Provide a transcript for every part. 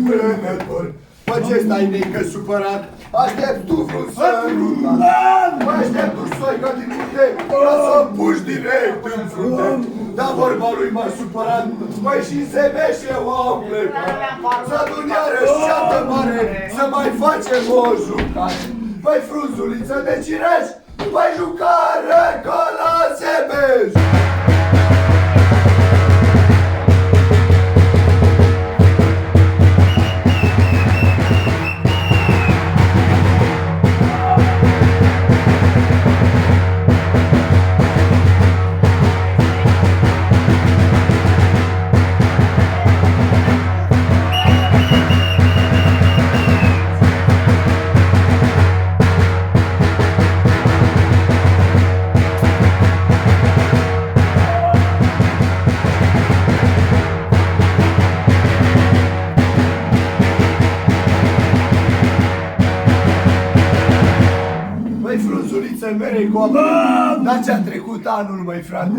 vânător. Bă, ce stai neică supărat? Aștept tu vreun sărutat. Mă aștept tu soica din munte ca să puși direct în frunte. Dar vorba lui m-a supărat. Măi, și Sebeșe o-au plecat. Să adun iarăși ceată mare să mai facem o jucare. Păi, frunzuliță de cireș, păi jucare ca la Sebeș. Frunzuliță merei copii, dar ce-a trecut anul, măi frate?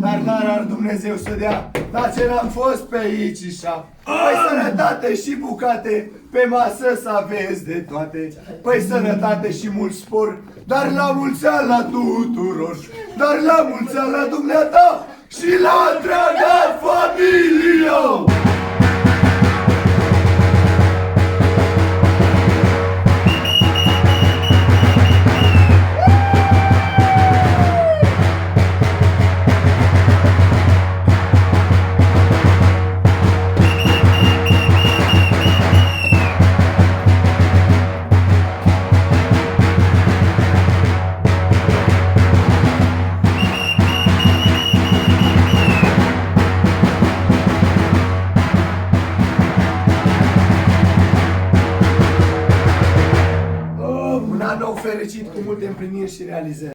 Dar n-ar Dumnezeu să dea, dar ce n-am fost pe aici așa. Păi sănătate și bucate, pe masă să aveți de toate. Păi sănătate și mult spor, dar la mulți ani la tuturor. Dar la mulți ani la dumneata și la întreaga familie. Un an nou fericit cu multe împliniri și realizări.